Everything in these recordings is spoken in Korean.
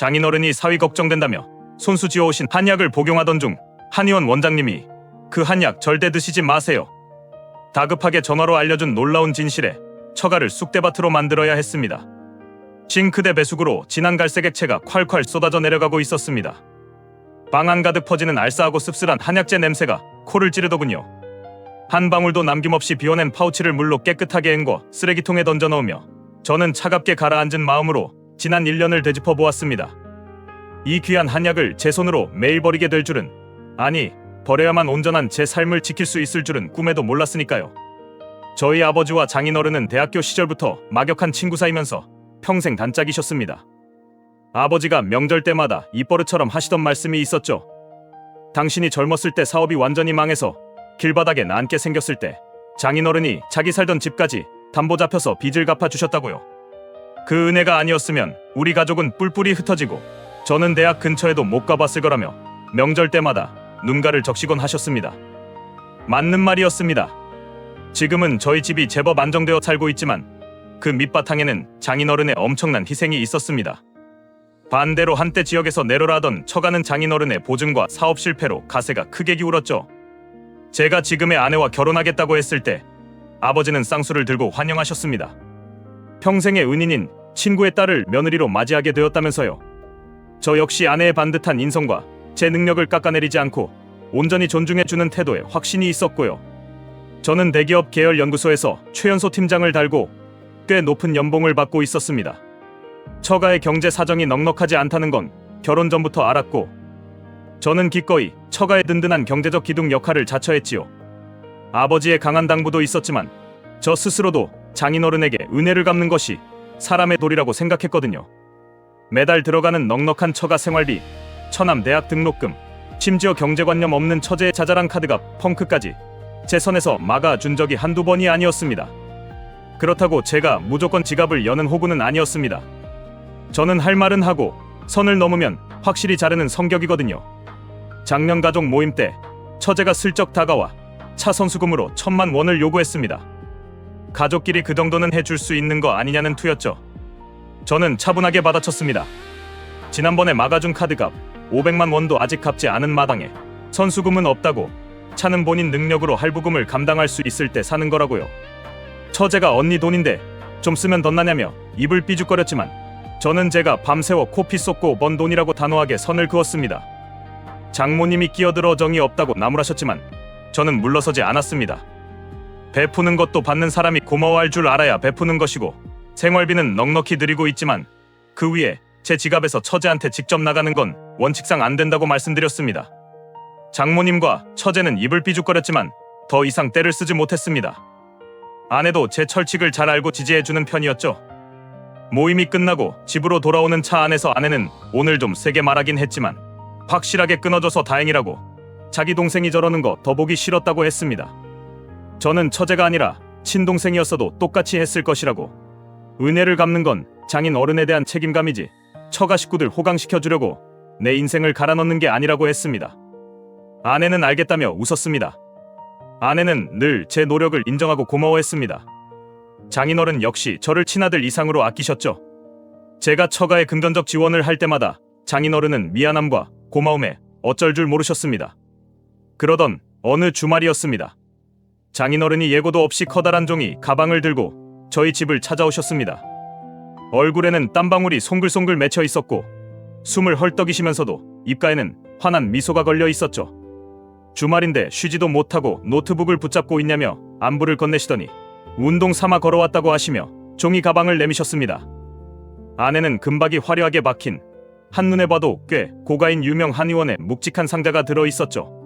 장인어른이 사위 걱정된다며 손수 쥐어오신 한약을 복용하던 중 한의원 원장님이 그 한약 절대 드시지 마세요. 다급하게 전화로 알려준 놀라운 진실에 처가를 쑥대밭으로 만들어야 했습니다. 싱크대 배수구로 진한 갈색 액체가 콸콸 쏟아져 내려가고 있었습니다. 방 안 가득 퍼지는 알싸하고 씁쓸한 한약재 냄새가 코를 찌르더군요. 한 방울도 남김없이 비워낸 파우치를 물로 깨끗하게 헹궈 쓰레기통에 던져 넣으며 저는 차갑게 가라앉은 마음으로 지난 1년을 되짚어 보았습니다. 이 귀한 한약을 제 손으로 매일 버리게 될 줄은, 아니 버려야만 온전한 제 삶을 지킬 수 있을 줄은 꿈에도 몰랐으니까요. 저희 아버지와 장인어른은 대학교 시절부터 막역한 친구 사이면서 평생 단짝이셨습니다. 아버지가 명절 때마다 입버릇처럼 하시던 말씀이 있었죠. 당신이 젊었을 때 사업이 완전히 망해서 길바닥에 앉게 생겼을 때 장인어른이 자기 살던 집까지 담보 잡혀서 빚을 갚아주셨다고요. 그 은혜가 아니었으면 우리 가족은 뿔뿔이 흩어지고 저는 대학 근처에도 못 가봤을 거라며 명절 때마다 눈가를 적시곤 하셨습니다. 맞는 말이었습니다. 지금은 저희 집이 제법 안정되어 살고 있지만 그 밑바탕에는 장인어른의 엄청난 희생이 있었습니다. 반대로 한때 지역에서 내로라던 처가는 장인어른의 보증과 사업 실패로 가세가 크게 기울었죠. 제가 지금의 아내와 결혼하겠다고 했을 때 아버지는 쌍수를 들고 환영하셨습니다. 평생의 은인인 친구의 딸을 며느리로 맞이하게 되었다면서요. 저 역시 아내의 반듯한 인성과 제 능력을 깎아내리지 않고 온전히 존중해주는 태도에 확신이 있었고요. 저는 대기업 계열연구소에서 최연소 팀장을 달고 꽤 높은 연봉을 받고 있었습니다. 처가의 경제 사정이 넉넉하지 않다는 건 결혼 전부터 알았고 저는 기꺼이 처가의 든든한 경제적 기둥 역할을 자처했지요. 아버지의 강한 당부도 있었지만 저 스스로도 장인어른에게 은혜를 갚는 것이 사람의 도리라고 생각했거든요. 매달 들어가는 넉넉한 처가 생활비, 처남 대학 등록금, 심지어 경제관념 없는 처제의 자잘한 카드값, 펑크까지 제 선에서 막아준 적이 한두 번이 아니었습니다. 그렇다고 제가 무조건 지갑을 여는 호구는 아니었습니다. 저는 할 말은 하고 선을 넘으면 확실히 자르는 성격이거든요. 작년 가족 모임 때 처제가 슬쩍 다가와 차 선수금으로 1,000만 원을 요구했습니다. 가족끼리 그 정도는 해줄 수 있는 거 아니냐는 투였죠. 저는 차분하게 받아쳤습니다. 지난번에 막아준 카드값 500만 원도 아직 갚지 않은 마당에 선수금은 없다고, 차는 본인 능력으로 할부금을 감당할 수 있을 때 사는 거라고요. 처제가 언니 돈인데 좀 쓰면 덧나냐며 입을 삐죽거렸지만 저는 제가 밤새워 코피 쏟고 번 돈이라고 단호하게 선을 그었습니다. 장모님이 끼어들어 정이 없다고 나무라셨지만 저는 물러서지 않았습니다. 베푸는 것도 받는 사람이 고마워할 줄 알아야 베푸는 것이고 생활비는 넉넉히 드리고 있지만 그 위에 제 지갑에서 처제한테 직접 나가는 건 원칙상 안 된다고 말씀드렸습니다. 장모님과 처제는 입을 삐죽거렸지만 더 이상 떼를 쓰지 못했습니다. 아내도 제 철칙을 잘 알고 지지해주는 편이었죠. 모임이 끝나고 집으로 돌아오는 차 안에서 아내는 오늘 좀 세게 말하긴 했지만 확실하게 끊어져서 다행이라고, 자기 동생이 저러는 거 더 보기 싫었다고 했습니다. 저는 처제가 아니라 친동생이었어도 똑같이 했을 것이라고, 은혜를 갚는 건 장인 어른에 대한 책임감이지 처가 식구들 호강시켜주려고 내 인생을 갈아넣는 게 아니라고 했습니다. 아내는 알겠다며 웃었습니다. 아내는 늘 제 노력을 인정하고 고마워했습니다. 장인어른 역시 저를 친아들 이상으로 아끼셨죠. 제가 처가에 금전적 지원을 할 때마다 장인어른은 미안함과 고마움에 어쩔 줄 모르셨습니다. 그러던 어느 주말이었습니다. 장인어른이 예고도 없이 커다란 종이 가방을 들고 저희 집을 찾아오셨습니다. 얼굴에는 땀방울이 송글송글 맺혀 있었고 숨을 헐떡이시면서도 입가에는 환한 미소가 걸려 있었죠. 주말인데 쉬지도 못하고 노트북을 붙잡고 있냐며 안부를 건네시더니 운동 삼아 걸어왔다고 하시며 종이 가방을 내미셨습니다. 안에는 금박이 화려하게 박힌, 한눈에 봐도 꽤 고가인 유명 한의원의 묵직한 상자가 들어있었죠.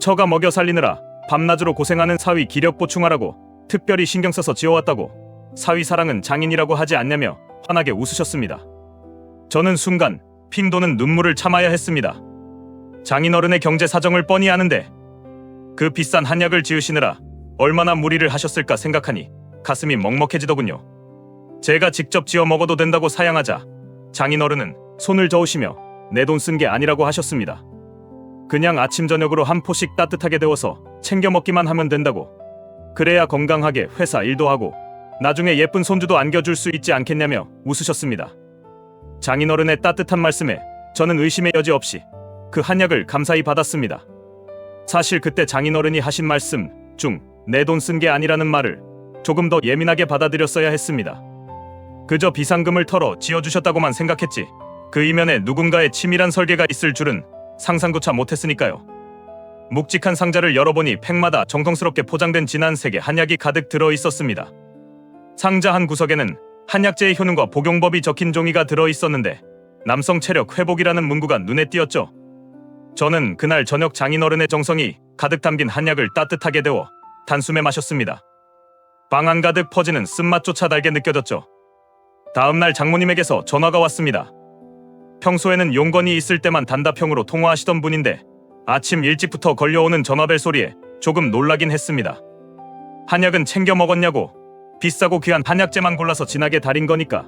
처가 먹여 살리느라 밤낮으로 고생하는 사위 기력 보충하라고 특별히 신경 써서 지어왔다고, 사위 사랑은 장인이라고 하지 않냐며 환하게 웃으셨습니다. 저는 순간 핑 도는 눈물을 참아야 했습니다. 장인어른의 경제 사정을 뻔히 아는데 그 비싼 한약을 지으시느라 얼마나 무리를 하셨을까 생각하니 가슴이 먹먹해지더군요. 제가 직접 지어 먹어도 된다고 사양하자 장인어른은 손을 저으시며 내 돈 쓴 게 아니라고 하셨습니다. 그냥 아침 저녁으로 한 포씩 따뜻하게 데워서 챙겨 먹기만 하면 된다고, 그래야 건강하게 회사 일도 하고 나중에 예쁜 손주도 안겨줄 수 있지 않겠냐며 웃으셨습니다. 장인어른의 따뜻한 말씀에 저는 의심의 여지 없이 그 한약을 감사히 받았습니다. 사실 그때 장인어른이 하신 말씀 중 내 돈 쓴 게 아니라는 말을 조금 더 예민하게 받아들였어야 했습니다. 그저 비상금을 털어 지어주셨다고만 생각했지 그 이면에 누군가의 치밀한 설계가 있을 줄은 상상조차 못했으니까요. 묵직한 상자를 열어보니 팩마다 정성스럽게 포장된 진한 색의 한약이 가득 들어 있었습니다. 상자 한 구석에는 한약재의 효능과 복용법이 적힌 종이가 들어 있었는데 남성 체력 회복이라는 문구가 눈에 띄었죠. 저는 그날 저녁 장인어른의 정성이 가득 담긴 한약을 따뜻하게 데워 단숨에 마셨습니다. 방 안가득 퍼지는 쓴맛조차 달게 느껴졌죠. 다음날 장모님에게서 전화가 왔습니다. 평소에는 용건이 있을 때만 단답형으로 통화하시던 분인데 아침 일찍부터 걸려오는 전화벨 소리에 조금 놀라긴 했습니다. 한약은 챙겨 먹었냐고. 비싸고 귀한 한약재만 골라서 진하게 달인 거니까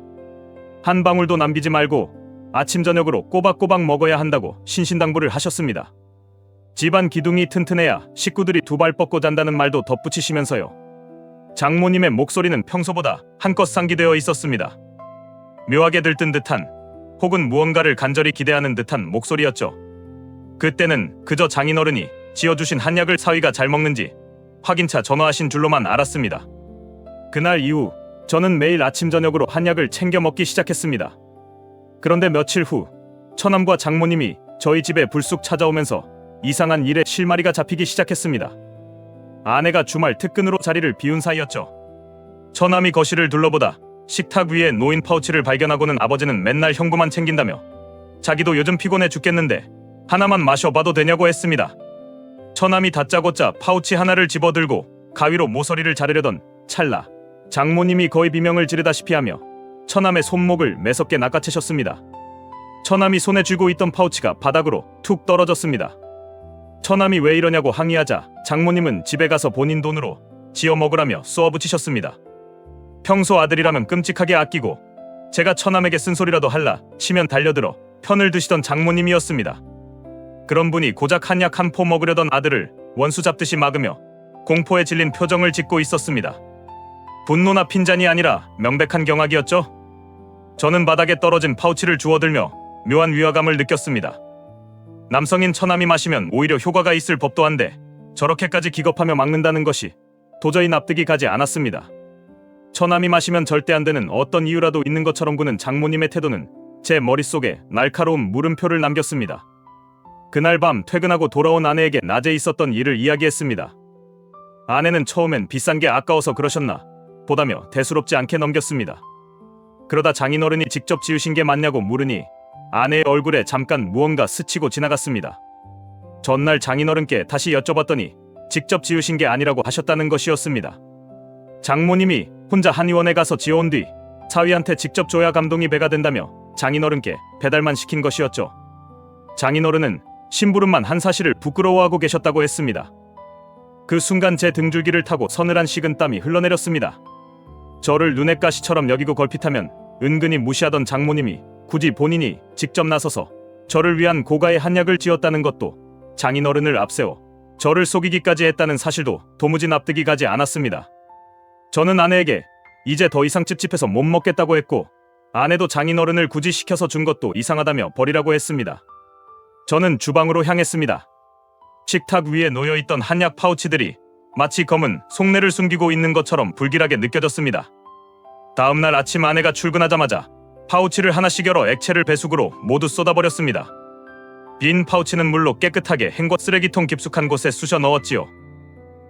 한 방울도 남기지 말고 아침 저녁으로 꼬박꼬박 먹어야 한다고 신신당부를 하셨습니다. 집안 기둥이 튼튼해야 식구들이 두 발 뻗고 잔다는 말도 덧붙이시면서요. 장모님의 목소리는 평소보다 한껏 상기되어 있었습니다. 묘하게 들뜬 듯한 혹은 무언가를 간절히 기대하는 듯한 목소리였죠. 그때는 그저 장인어른이 지어주신 한약을 사위가 잘 먹는지 확인차 전화하신 줄로만 알았습니다. 그날 이후 저는 매일 아침 저녁으로 한약을 챙겨 먹기 시작했습니다. 그런데 며칠 후 처남과 장모님이 저희 집에 불쑥 찾아오면서 이상한 일에 실마리가 잡히기 시작했습니다. 아내가 주말 특근으로 자리를 비운 사이였죠. 처남이 거실을 둘러보다 식탁 위에 놓인 파우치를 발견하고는 아버지는 맨날 현금만 챙긴다며 자기도 요즘 피곤해 죽겠는데 하나만 마셔봐도 되냐고 했습니다. 처남이 다짜고짜 파우치 하나를 집어들고 가위로 모서리를 자르려던 찰나 장모님이 거의 비명을 지르다시피 하며 처남의 손목을 매섭게 낚아채셨습니다. 처남이 손에 쥐고 있던 파우치가 바닥으로 툭 떨어졌습니다. 처남이 왜 이러냐고 항의하자 장모님은 집에 가서 본인 돈으로 지어 먹으라며 쏘아붙이셨습니다. 평소 아들이라면 끔찍하게 아끼고 제가 처남에게 쓴소리라도 할라 치면 달려들어 편을 드시던 장모님이었습니다. 그런 분이 고작 한약 한 포 먹으려던 아들을 원수 잡듯이 막으며 공포에 질린 표정을 짓고 있었습니다. 분노나 핀잔이 아니라 명백한 경악이었죠. 저는 바닥에 떨어진 파우치를 주워들며 묘한 위화감을 느꼈습니다. 남성인 처남이 마시면 오히려 효과가 있을 법도 한데 저렇게까지 기겁하며 막는다는 것이 도저히 납득이 가지 않았습니다. 처남이 마시면 절대 안 되는 어떤 이유라도 있는 것처럼 구는 장모님의 태도는 제 머릿속에 날카로운 물음표를 남겼습니다. 그날 밤 퇴근하고 돌아온 아내에게 낮에 있었던 일을 이야기했습니다. 아내는 처음엔 비싼 게 아까워서 그러셨나 보다며 대수롭지 않게 넘겼습니다. 그러다 장인어른이 직접 지으신 게 맞냐고 물으니 아내의 얼굴에 잠깐 무언가 스치고 지나갔습니다. 전날 장인어른께 다시 여쭤봤더니 직접 지으신 게 아니라고 하셨다는 것이었습니다. 장모님이 혼자 한의원에 가서 지어온 뒤 사위한테 직접 줘야 감동이 배가 된다며 장인어른께 배달만 시킨 것이었죠. 장인어른은 심부름만 한 사실을 부끄러워하고 계셨다고 했습니다. 그 순간 제 등줄기를 타고 서늘한 식은땀이 흘러내렸습니다. 저를 눈엣 가시처럼 여기고 걸핏하면 은근히 무시하던 장모님이 굳이 본인이 직접 나서서 저를 위한 고가의 한약을 지었다는 것도 장인어른을 앞세워 저를 속이기까지 했다는 사실도 도무지 납득이 가지 않았습니다. 저는 아내에게 이제 더 이상 찝찝해서 못 먹겠다고 했고 아내도 장인어른을 굳이 시켜서 준 것도 이상하다며 버리라고 했습니다. 저는 주방으로 향했습니다. 식탁 위에 놓여있던 한약 파우치들이 마치 검은 속내를 숨기고 있는 것처럼 불길하게 느껴졌습니다. 다음날 아침 아내가 출근하자마자 파우치를 하나씩 열어 액체를 배수구로 모두 쏟아버렸습니다. 빈 파우치는 물로 깨끗하게 헹궈 쓰레기통 깊숙한 곳에 쑤셔 넣었지요.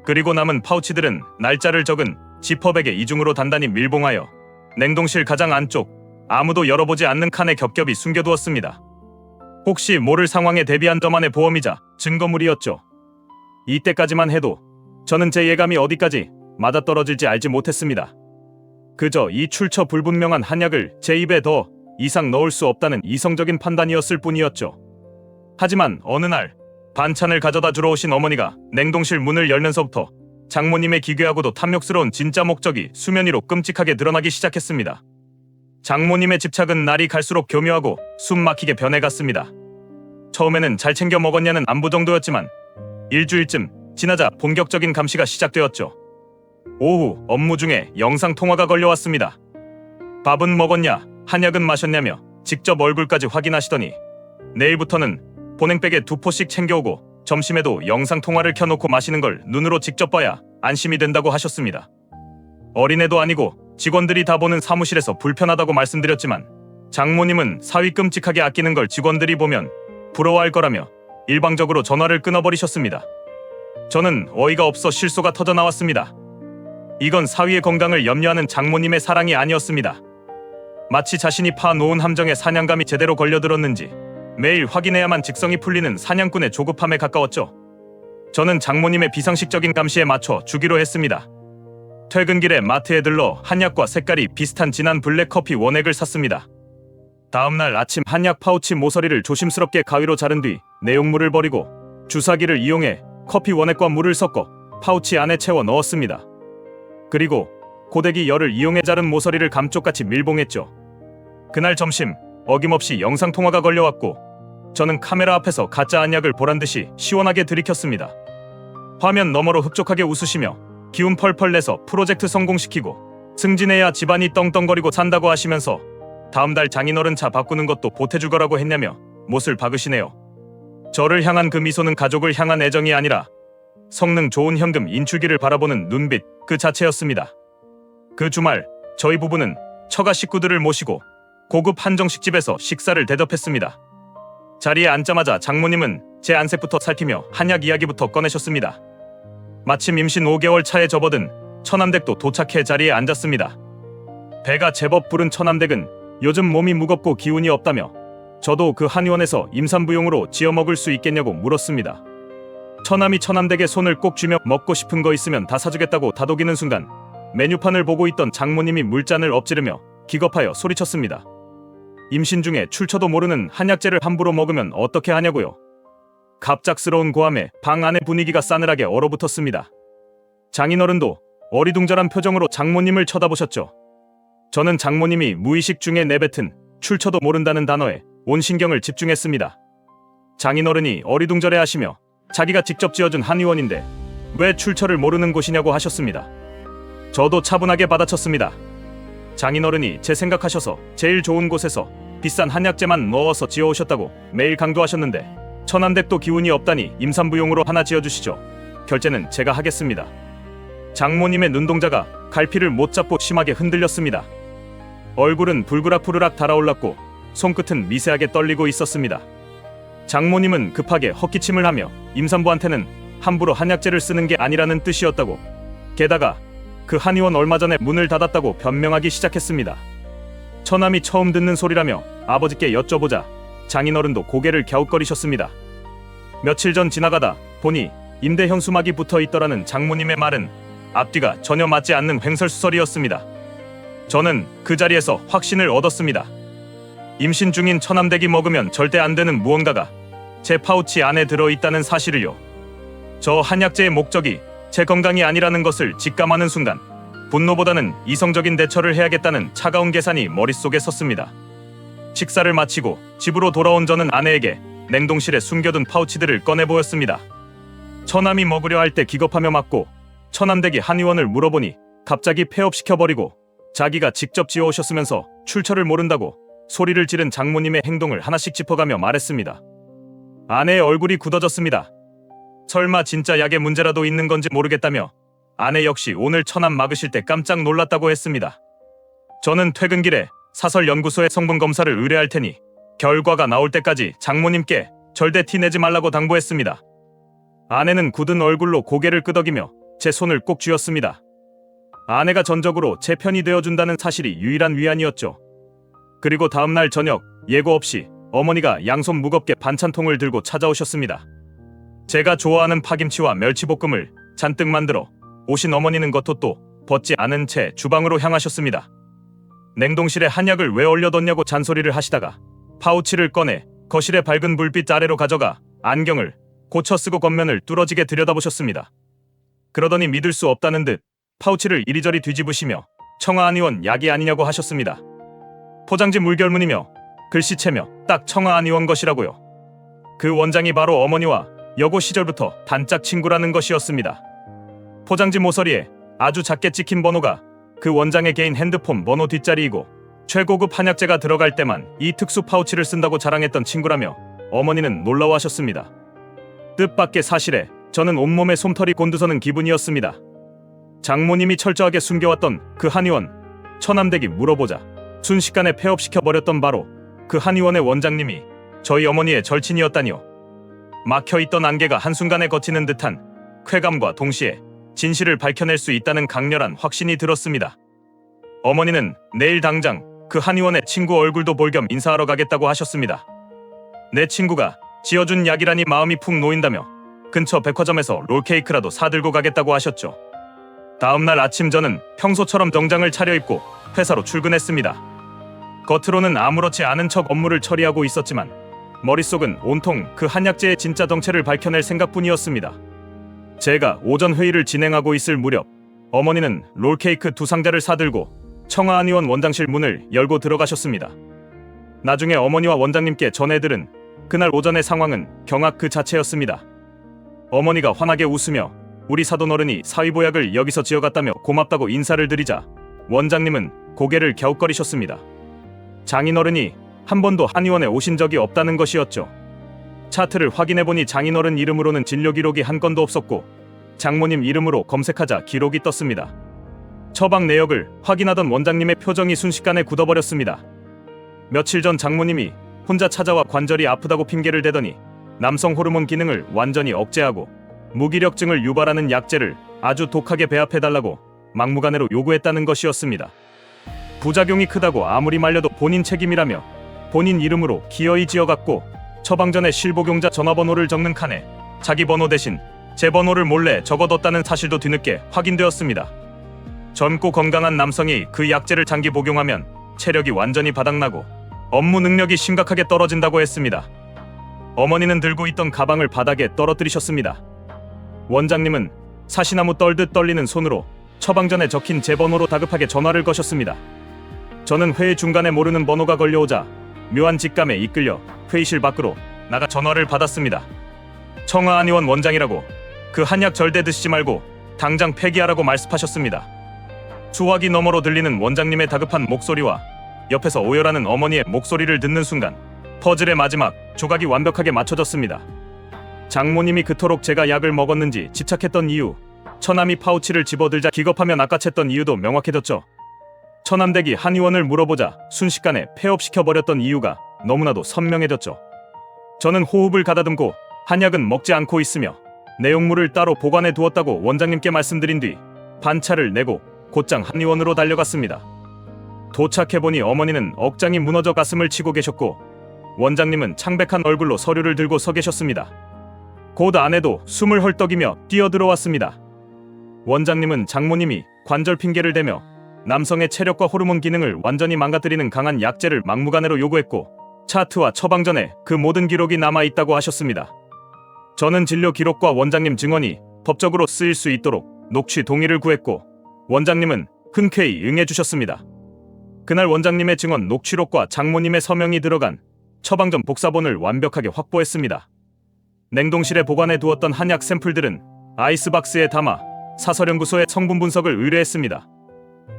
그리고 남은 파우치들은 날짜를 적은 지퍼백에 이중으로 단단히 밀봉하여 냉동실 가장 안쪽 아무도 열어보지 않는 칸에 겹겹이 숨겨두었습니다. 혹시 모를 상황에 대비한 저만의 보험이자 증거물이었죠. 이때까지만 해도 저는 제 예감이 어디까지 맞아떨어질지 알지 못했습니다. 그저 이 출처 불분명한 한약을 제 입에 더 이상 넣을 수 없다는 이성적인 판단이었을 뿐이었죠. 하지만 어느 날 반찬을 가져다 주러 오신 어머니가 냉동실 문을 열면서부터 장모님의 기괴하고도 탐욕스러운 진짜 목적이 수면 위로 끔찍하게 드러나기 시작했습니다. 장모님의 집착은 날이 갈수록 교묘하고 숨 막히게 변해갔습니다. 처음에는 잘 챙겨 먹었냐는 안부 정도였지만 일주일쯤 지나자 본격적인 감시가 시작되었죠. 오후 업무 중에 영상통화가 걸려왔습니다. 밥은 먹었냐, 한약은 마셨냐며 직접 얼굴까지 확인하시더니 내일부터는 보냉백에 2포씩 챙겨오고 점심에도 영상통화를 켜놓고 마시는 걸 눈으로 직접 봐야 안심이 된다고 하셨습니다. 어린애도 아니고 직원들이 다 보는 사무실에서 불편하다고 말씀드렸지만 장모님은 사위 끔찍하게 아끼는 걸 직원들이 보면 부러워할 거라며 일방적으로 전화를 끊어버리셨습니다. 저는 어이가 없어 실소가 터져나왔습니다. 이건 사위의 건강을 염려하는 장모님의 사랑이 아니었습니다. 마치 자신이 파놓은 함정에 사냥감이 제대로 걸려들었는지 매일 확인해야만 직성이 풀리는 사냥꾼의 조급함에 가까웠죠. 저는 장모님의 비상식적인 감시에 맞춰 주기로 했습니다. 퇴근길에 마트에 들러 한약과 색깔이 비슷한 진한 블랙커피 원액을 샀습니다. 다음날 아침 한약 파우치 모서리를 조심스럽게 가위로 자른 뒤 내용물을 버리고 주사기를 이용해 커피 원액과 물을 섞어 파우치 안에 채워 넣었습니다. 그리고 고데기 열을 이용해 자른 모서리를 감쪽같이 밀봉했죠. 그날 점심 어김없이 영상통화가 걸려왔고 저는 카메라 앞에서 가짜 한약을 보란듯이 시원하게 들이켰습니다. 화면 너머로 흡족하게 웃으시며 기운 펄펄 내서 프로젝트 성공시키고 승진해야 집안이 떵떵거리고 산다고 하시면서 다음 달 장인어른 차 바꾸는 것도 보태줄 거라고 했냐며 못을 박으시네요. 저를 향한 그 미소는 가족을 향한 애정이 아니라 성능 좋은 현금 인출기를 바라보는 눈빛 그 자체였습니다. 그 주말 저희 부부는 처가 식구들을 모시고 고급 한정식집에서 식사를 대접했습니다. 자리에 앉자마자 장모님은 제 안색부터 살피며 한약 이야기부터 꺼내셨습니다. 마침 임신 5개월 차에 접어든 처남댁도 도착해 자리에 앉았습니다. 배가 제법 부른 처남댁은 요즘 몸이 무겁고 기운이 없다며 저도 그 한의원에서 임산부용으로 지어 먹을 수 있겠냐고 물었습니다. 처남이 처남댁에 손을 꼭 쥐며 먹고 싶은 거 있으면 다 사주겠다고 다독이는 순간 메뉴판을 보고 있던 장모님이 물잔을 엎지르며 기겁하여 소리쳤습니다. 임신 중에 출처도 모르는 한약재를 함부로 먹으면 어떻게 하냐고요. 갑작스러운 고함에 방 안의 분위기가 싸늘하게 얼어붙었습니다. 장인어른도 어리둥절한 표정으로 장모님을 쳐다보셨죠. 저는 장모님이 무의식 중에 내뱉은 출처도 모른다는 단어에 온 신경을 집중했습니다. 장인어른이 어리둥절해하시며 자기가 직접 지어준 한의원인데 왜 출처를 모르는 곳이냐고 하셨습니다. 저도 차분하게 받아쳤습니다. 장인어른이 제 생각하셔서 제일 좋은 곳에서 비싼 한약재만 넣어서 지어오셨다고 매일 강조하셨는데 처남댁도 기운이 없다니 임산부용으로 하나 지어주시죠. 결제는 제가 하겠습니다. 장모님의 눈동자가 갈피를 못 잡고 심하게 흔들렸습니다. 얼굴은 불그락부르락 달아올랐고 손끝은 미세하게 떨리고 있었습니다. 장모님은 급하게 헛기침을 하며 임산부한테는 함부로 한약재를 쓰는 게 아니라는 뜻이었다고, 게다가 그 한의원 얼마 전에 문을 닫았다고 변명하기 시작했습니다. 처남이 처음 듣는 소리라며 아버지께 여쭤보자 장인어른도 고개를 갸웃거리셨습니다. 며칠 전 지나가다 보니 임대 현수막이 붙어 있더라는 장모님의 말은 앞뒤가 전혀 맞지 않는 횡설수설이었습니다. 저는 그 자리에서 확신을 얻었습니다. 임신 중인 처남댁이 먹으면 절대 안 되는 무언가가 제 파우치 안에 들어있다는 사실을요. 저 한약재의 목적이 제 건강이 아니라는 것을 직감하는 순간 분노보다는 이성적인 대처를 해야겠다는 차가운 계산이 머릿속에 섰습니다. 식사를 마치고 집으로 돌아온 저는 아내에게 냉동실에 숨겨둔 파우치들을 꺼내 보였습니다. 처남이 먹으려 할 때 기겁하며 맞고 처남댁이 한의원을 물어보니 갑자기 폐업시켜버리고 자기가 직접 지어오셨으면서 출처를 모른다고 소리를 지른 장모님의 행동을 하나씩 짚어가며 말했습니다. 아내의 얼굴이 굳어졌습니다. 설마 진짜 약의 문제라도 있는 건지 모르겠다며 아내 역시 오늘 처남 막으실 때 깜짝 놀랐다고 했습니다. 저는 퇴근길에 사설연구소에 성분 검사를 의뢰할 테니 결과가 나올 때까지 장모님께 절대 티내지 말라고 당부했습니다. 아내는 굳은 얼굴로 고개를 끄덕이며 제 손을 꼭 쥐었습니다. 아내가 전적으로 제 편이 되어준다는 사실이 유일한 위안이었죠. 그리고 다음날 저녁 예고 없이 어머니가 양손 무겁게 반찬통을 들고 찾아오셨습니다. 제가 좋아하는 파김치와 멸치볶음을 잔뜩 만들어 오신 어머니는 겉옷도 벗지 않은 채 주방으로 향하셨습니다. 냉동실에 한약을 왜 얼려뒀냐고 잔소리를 하시다가 파우치를 꺼내 거실의 밝은 불빛 아래로 가져가 안경을 고쳐 쓰고 겉면을 뚫어지게 들여다보셨습니다. 그러더니 믿을 수 없다는 듯 파우치를 이리저리 뒤집으시며 청아한의원 약이 아니냐고 하셨습니다. 포장지 물결문이며 글씨체며 딱 청아한의원 것이라고요. 그 원장이 바로 어머니와 여고 시절부터 단짝 친구라는 것이었습니다. 포장지 모서리에 아주 작게 찍힌 번호가 그 원장의 개인 핸드폰 번호 뒷자리이고 최고급 한약재가 들어갈 때만 이 특수 파우치를 쓴다고 자랑했던 친구라며 어머니는 놀라워하셨습니다. 뜻밖의 사실에 저는 온몸에 솜털이 곤두서는 기분이었습니다. 장모님이 철저하게 숨겨왔던 그 한의원, 처남댁이 물어보자 순식간에 폐업시켜버렸던 바로 그 한의원의 원장님이 저희 어머니의 절친이었다니요. 막혀있던 안개가 한순간에 걷히는 듯한 쾌감과 동시에 진실을 밝혀낼 수 있다는 강렬한 확신이 들었습니다. 어머니는 내일 당장 그 한의원의 친구 얼굴도 볼 겸 인사하러 가겠다고 하셨습니다. 내 친구가 지어준 약이라니 마음이 푹 놓인다며 근처 백화점에서 롤케이크라도 사들고 가겠다고 하셨죠. 다음날 아침 저는 평소처럼 정장을 차려입고 회사로 출근했습니다. 겉으로는 아무렇지 않은 척 업무를 처리하고 있었지만 머릿속은 온통 그 한약재의 진짜 정체를 밝혀낼 생각뿐이었습니다. 제가 오전 회의를 진행하고 있을 무렵 어머니는 롤케이크 2상자를 사들고 청아한의원 원장실 문을 열고 들어가셨습니다. 나중에 어머니와 원장님께 전해들은 그날 오전의 상황은 경악 그 자체였습니다. 어머니가 환하게 웃으며 우리 사돈어른이 사위보약을 여기서 지어갔다며 고맙다고 인사를 드리자 원장님은 고개를 갸웃거리셨습니다. 장인어른이 한 번도 한의원에 오신 적이 없다는 것이었죠. 차트를 확인해보니 장인어른 이름으로는 진료 기록이 한 건도 없었고 장모님 이름으로 검색하자 기록이 떴습니다. 처방 내역을 확인하던 원장님의 표정이 순식간에 굳어버렸습니다. 며칠 전 장모님이 혼자 찾아와 관절이 아프다고 핑계를 대더니 남성 호르몬 기능을 완전히 억제하고 무기력증을 유발하는 약재를 아주 독하게 배합해달라고 막무가내로 요구했다는 것이었습니다. 부작용이 크다고 아무리 말려도 본인 책임이라며 본인 이름으로 기어이 지어갔고 처방 전에 실복용자 전화번호를 적는 칸에 자기 번호 대신 제 번호를 몰래 적어뒀다는 사실도 뒤늦게 확인되었습니다. 젊고 건강한 남성이 그 약재를 장기 복용하면 체력이 완전히 바닥나고 업무 능력이 심각하게 떨어진다고 했습니다. 어머니는 들고 있던 가방을 바닥에 떨어뜨리셨습니다. 원장님은 사시나무 떨듯 떨리는 손으로 처방 전에 적힌 제 번호로 다급하게 전화를 거셨습니다. 저는 회의 중간에 모르는 번호가 걸려오자 묘한 직감에 이끌려 회의실 밖으로 나가 전화를 받았습니다. 청아한의원 원장이라고 그 한약 절대 드시지 말고 당장 폐기하라고 말씀하셨습니다. 수화기 너머로 들리는 원장님의 다급한 목소리와 옆에서 오열하는 어머니의 목소리를 듣는 순간 퍼즐의 마지막 조각이 완벽하게 맞춰졌습니다. 장모님이 그토록 제가 약을 먹었는지 집착했던 이유, 처남이 파우치를 집어들자 기겁하며 낚아챘던 이유도 명확해졌죠. 처남댁이 한의원을 물어보자 순식간에 폐업시켜버렸던 이유가 너무나도 선명해졌죠. 저는 호흡을 가다듬고 한약은 먹지 않고 있으며 내용물을 따로 보관해 두었다고 원장님께 말씀드린 뒤 반차를 내고 곧장 한의원으로 달려갔습니다. 도착해보니 어머니는 억장이 무너져 가슴을 치고 계셨고 원장님은 창백한 얼굴로 서류를 들고 서 계셨습니다. 곧 아내도 숨을 헐떡이며 뛰어들어왔습니다. 원장님은 장모님이 관절 핑계를 대며 남성의 체력과 호르몬 기능을 완전히 망가뜨리는 강한 약재를 막무가내로 요구했고 차트와 처방 전에 그 모든 기록이 남아있다고 하셨습니다. 저는 진료 기록과 원장님 증언이 법적으로 쓰일 수 있도록 녹취 동의를 구했고 원장님은 흔쾌히 응해주셨습니다. 그날 원장님의 증언 녹취록과 장모님의 서명이 들어간 처방전 복사본을 완벽하게 확보했습니다. 냉동실에 보관해 두었던 한약 샘플들은 아이스박스에 담아 사설연구소에 성분 분석을 의뢰했습니다.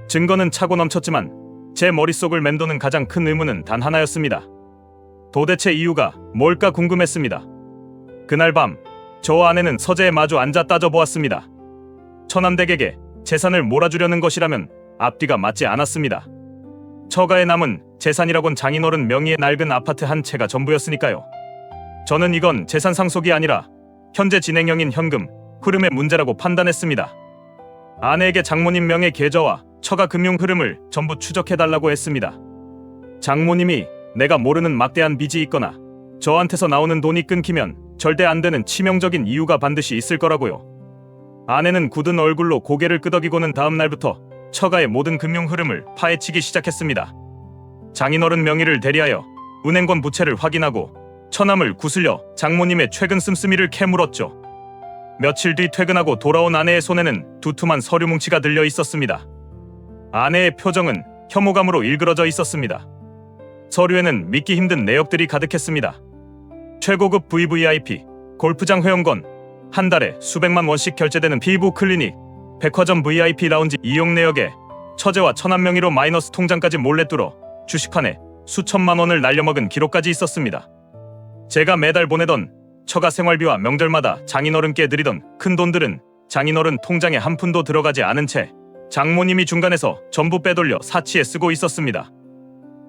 증거는 차고 넘쳤지만 제 머릿속을 맴도는 가장 큰 의문은 단 하나였습니다. 도대체 이유가 뭘까 궁금했습니다. 그날 밤 저와 아내는 서재에 마주 앉아 따져보았습니다. 처남댁에게 재산을 몰아주려는 것이라면 앞뒤가 맞지 않았습니다. 처가에 남은 재산이라곤 장인어른 명의의 낡은 아파트 한 채가 전부였으니까요. 저는 이건 재산 상속이 아니라 현재 진행형인 현금 흐름의 문제라고 판단했습니다. 아내에게 장모님 명의 계좌와 처가 금융 흐름을 전부 추적해달라고 했습니다. 장모님이 내가 모르는 막대한 빚이 있거나 저한테서 나오는 돈이 끊기면 절대 안 되는 치명적인 이유가 반드시 있을 거라고요. 아내는 굳은 얼굴로 고개를 끄덕이고는 다음 날부터 처가의 모든 금융 흐름을 파헤치기 시작했습니다. 장인어른 명의를 대리하여 은행권 부채를 확인하고 처남을 구슬려 장모님의 최근 씀씀이를 캐물었죠. 며칠 뒤 퇴근하고 돌아온 아내의 손에는 두툼한 서류 뭉치가 들려 있었습니다. 아내의 표정은 혐오감으로 일그러져 있었습니다. 서류에는 믿기 힘든 내역들이 가득했습니다. 최고급 VVIP, 골프장 회원권, 한 달에 수백만 원씩 결제되는 피부 클리닉, 백화점 VIP 라운지 이용 내역에 처제와 처남 명의로 마이너스 통장까지 몰래 뚫어 주식판에 수천만 원을 날려먹은 기록까지 있었습니다. 제가 매달 보내던 처가 생활비와 명절마다 장인어른께 드리던 큰 돈들은 장인어른 통장에 한 푼도 들어가지 않은 채 장모님이 중간에서 전부 빼돌려 사치에 쓰고 있었습니다.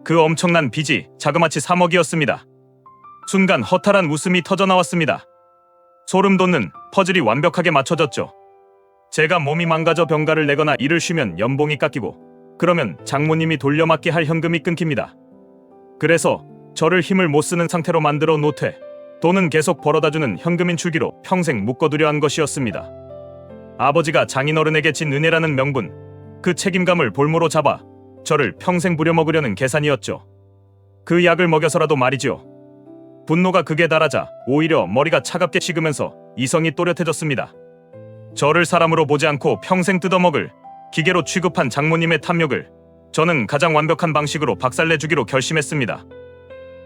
그 엄청난 빚이 자그마치 3억이었습니다. 순간 허탈한 웃음이 터져나왔습니다. 소름 돋는 퍼즐이 완벽하게 맞춰졌죠. 제가 몸이 망가져 병가를 내거나 일을 쉬면 연봉이 깎이고, 그러면 장모님이 돌려막기 할 현금이 끊깁니다. 그래서 저를 힘을 못 쓰는 상태로 만들어 놓되 돈은 계속 벌어다주는 현금인 줄기로 평생 묶어두려 한 것이었습니다. 아버지가 장인어른에게 진 은혜라는 명분, 그 책임감을 볼모로 잡아 저를 평생 부려먹으려는 계산이었죠. 그 약을 먹여서라도 말이지요. 분노가 극에 달하자 오히려 머리가 차갑게 식으면서 이성이 또렷해졌습니다. 저를 사람으로 보지 않고 평생 뜯어먹을 기계로 취급한 장모님의 탐욕을 저는 가장 완벽한 방식으로 박살내주기로 결심했습니다.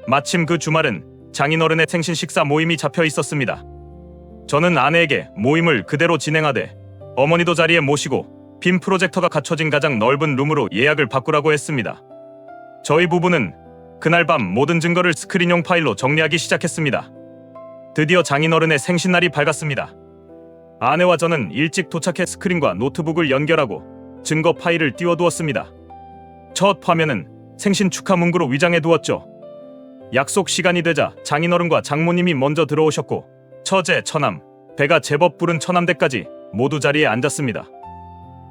마침 그 주말은 장인어른의 생신 식사 모임이 잡혀 있었습니다. 저는 아내에게 모임을 그대로 진행하되 어머니도 자리에 모시고 빔 프로젝터가 갖춰진 가장 넓은 룸으로 예약을 바꾸라고 했습니다. 저희 부부는 그날 밤 모든 증거를 스크린용 파일로 정리하기 시작했습니다. 드디어 장인어른의 생신날이 밝았습니다. 아내와 저는 일찍 도착해 스크린과 노트북을 연결하고 증거 파일을 띄워두었습니다. 첫 화면은 생신 축하 문구로 위장해 두었죠. 약속 시간이 되자 장인어른과 장모님이 먼저 들어오셨고 처제, 처남, 배가 제법 부른 처남댁까지 모두 자리에 앉았습니다.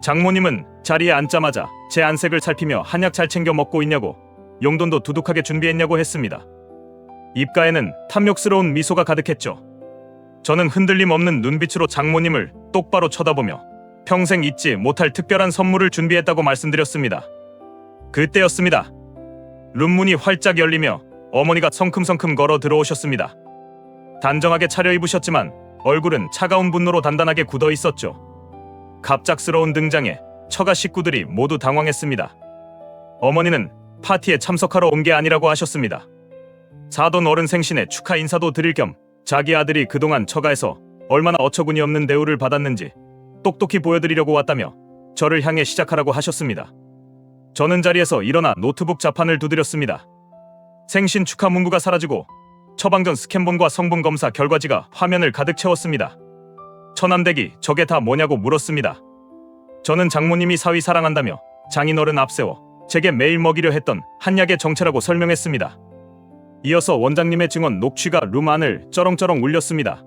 장모님은 자리에 앉자마자 제 안색을 살피며 한약 잘 챙겨 먹고 있냐고, 용돈도 두둑하게 준비했냐고 했습니다. 입가에는 탐욕스러운 미소가 가득했죠. 저는 흔들림 없는 눈빛으로 장모님을 똑바로 쳐다보며 평생 잊지 못할 특별한 선물을 준비했다고 말씀드렸습니다. 그때였습니다. 룸문이 활짝 열리며 어머니가 성큼성큼 걸어 들어오셨습니다. 단정하게 차려입으셨지만 얼굴은 차가운 분노로 단단하게 굳어 있었죠. 갑작스러운 등장에 처가 식구들이 모두 당황했습니다. 어머니는 파티에 참석하러 온 게 아니라고 하셨습니다. 사돈 어른 생신에 축하 인사도 드릴 겸 자기 아들이 그동안 처가에서 얼마나 어처구니 없는 대우를 받았는지 똑똑히 보여드리려고 왔다며 저를 향해 시작하라고 하셨습니다. 저는 자리에서 일어나 노트북 자판을 두드렸습니다. 생신 축하 문구가 사라지고 처방전 스캔본과 성분 검사 결과지가 화면을 가득 채웠습니다. 처남댁이 저게 다 뭐냐고 물었습니다. 저는 장모님이 사위 사랑한다며 장인어른 앞세워 제게 매일 먹이려 했던 한약의 정체라고 설명했습니다. 이어서 원장님의 증언 녹취가 룸 안을 쩌렁쩌렁 울렸습니다.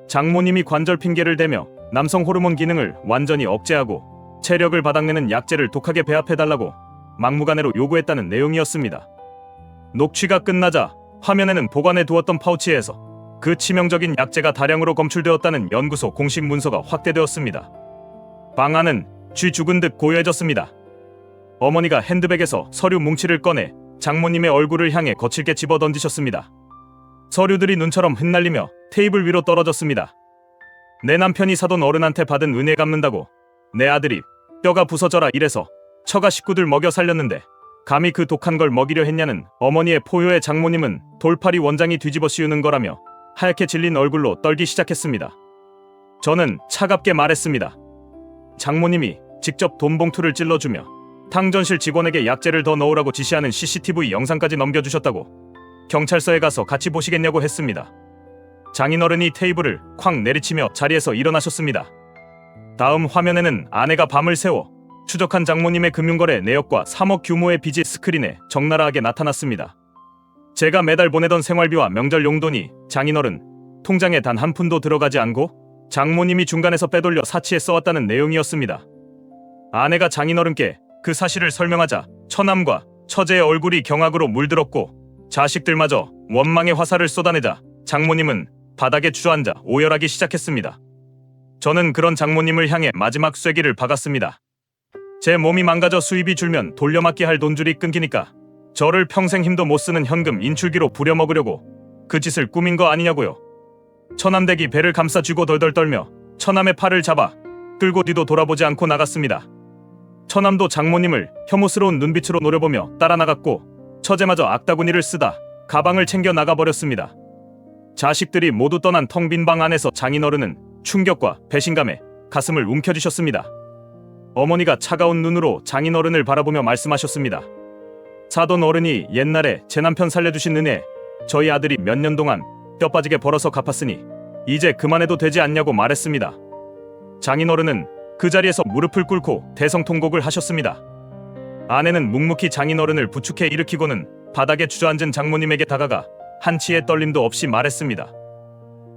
장모님이 관절 핑계를 대며 남성 호르몬 기능을 완전히 억제하고 체력을 바닥내는 약재를 독하게 배합해달라고 막무가내로 요구했다는 내용이었습니다. 녹취가 끝나자 화면에는 보관해 두었던 파우치에서 그 치명적인 약재가 다량으로 검출되었다는 연구소 공식 문서가 확대되었습니다. 방 안은 쥐 죽은 듯 고요해졌습니다. 어머니가 핸드백에서 서류 뭉치를 꺼내 장모님의 얼굴을 향해 거칠게 집어던지셨습니다. 서류들이 눈처럼 흩날리며 테이블 위로 떨어졌습니다. 내 남편이 사돈 어른한테 받은 은혜 갚는다고 내 아들이 뼈가 부서져라 이래서 처가 식구들 먹여 살렸는데 감히 그 독한 걸 먹이려 했냐는 어머니의 포효에 장모님은 돌팔이 원장이 뒤집어 씌우는 거라며 하얗게 질린 얼굴로 떨기 시작했습니다. 저는 차갑게 말했습니다. 장모님이 직접 돈 봉투를 찔러주며 탕전실 직원에게 약재를 더 넣으라고 지시하는 CCTV 영상까지 넘겨주셨다고 경찰서에 가서 같이 보시겠냐고 했습니다. 장인어른이 테이블을 쾅 내리치며 자리에서 일어나셨습니다. 다음 화면에는 아내가 밤을 새워 추적한 장모님의 금융거래 내역과 3억 규모의 빚이 스크린에 적나라하게 나타났습니다. 제가 매달 보내던 생활비와 명절 용돈이 장인어른 통장에 단 한 푼도 들어가지 않고 장모님이 중간에서 빼돌려 사치에 써왔다는 내용이었습니다. 아내가 장인어른께 그 사실을 설명하자 처남과 처제의 얼굴이 경악으로 물들었고 자식들마저 원망의 화살을 쏟아내자 장모님은 바닥에 주저앉아 오열하기 시작했습니다. 저는 그런 장모님을 향해 마지막 쐐기를 박았습니다. 제 몸이 망가져 수입이 줄면 돌려막기 할 돈줄이 끊기니까 저를 평생 힘도 못 쓰는 현금 인출기로 부려먹으려고 그 짓을 꾸민 거 아니냐고요. 처남댁이 배를 감싸 쥐고 덜덜 떨며 처남의 팔을 잡아 끌고 뒤도 돌아보지 않고 나갔습니다. 처남도 장모님을 혐오스러운 눈빛으로 노려보며 따라 나갔고 처제마저 악다구니를 쓰다 가방을 챙겨 나가버렸습니다. 자식들이 모두 떠난 텅 빈 방 안에서 장인어른은 충격과 배신감에 가슴을 움켜쥐셨습니다. 어머니가 차가운 눈으로 장인어른을 바라보며 말씀하셨습니다. 사돈 어른이 옛날에 제 남편 살려주신 은혜 저희 아들이 몇 년 동안 뼈 빠지게 벌어서 갚았으니 이제 그만해도 되지 않냐고 말했습니다. 장인어른은 그 자리에서 무릎을 꿇고 대성통곡을 하셨습니다. 아내는 묵묵히 장인어른을 부축해 일으키고는 바닥에 주저앉은 장모님에게 다가가 한치의 떨림도 없이 말했습니다.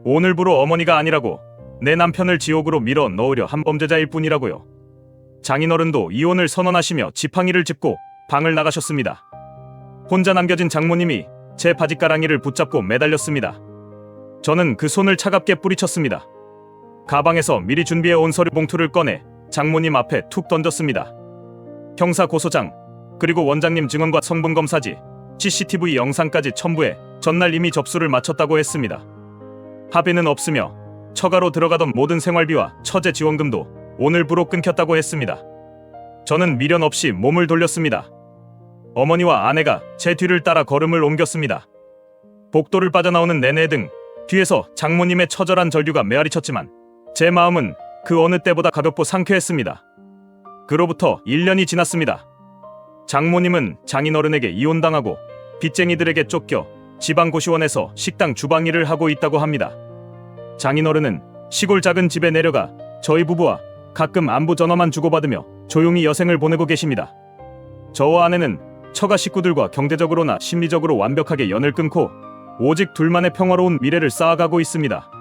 오늘부로 어머니가 아니라고, 내 남편을 지옥으로 밀어 넣으려 한 범죄자일 뿐이라고요. 장인어른도 이혼을 선언하시며 지팡이를 짚고 방을 나가셨습니다. 혼자 남겨진 장모님이 제 바짓가랑이를 붙잡고 매달렸습니다. 저는 그 손을 차갑게 뿌리쳤습니다. 가방에서 미리 준비해 온 서류 봉투를 꺼내 장모님 앞에 툭 던졌습니다. 형사 고소장, 그리고 원장님 증언과 성분검사지, CCTV 영상까지 첨부해 전날 이미 접수를 마쳤다고 했습니다. 합의는 없으며 처가로 들어가던 모든 생활비와 처제 지원금도 오늘부로 끊겼다고 했습니다. 저는 미련 없이 몸을 돌렸습니다. 어머니와 아내가 제 뒤를 따라 걸음을 옮겼습니다. 복도를 빠져나오는 내내 등 뒤에서 장모님의 처절한 절규가 메아리쳤지만 제 마음은 그 어느 때보다 가볍고 상쾌했습니다. 그로부터 1년이 지났습니다. 장모님은 장인어른에게 이혼당하고 빚쟁이들에게 쫓겨 지방고시원에서 식당 주방 일을 하고 있다고 합니다. 장인어른은 시골 작은 집에 내려가 저희 부부와 가끔 안부 전화만 주고받으며 조용히 여생을 보내고 계십니다. 저와 아내는 처가 식구들과 경제적으로나 심리적으로 완벽하게 연을 끊고 오직 둘만의 평화로운 미래를 쌓아가고 있습니다.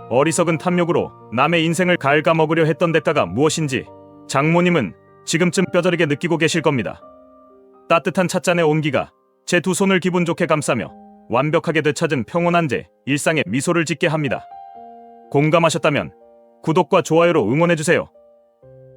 어리석은 탐욕으로 남의 인생을 갉아먹으려 했던 대가가 무엇인지 장모님은 지금쯤 뼈저리게 느끼고 계실 겁니다. 따뜻한 찻잔의 온기가 제 두 손을 기분 좋게 감싸며 완벽하게 되찾은 평온한 제 일상에 미소를 짓게 합니다. 공감하셨다면 구독과 좋아요로 응원해주세요.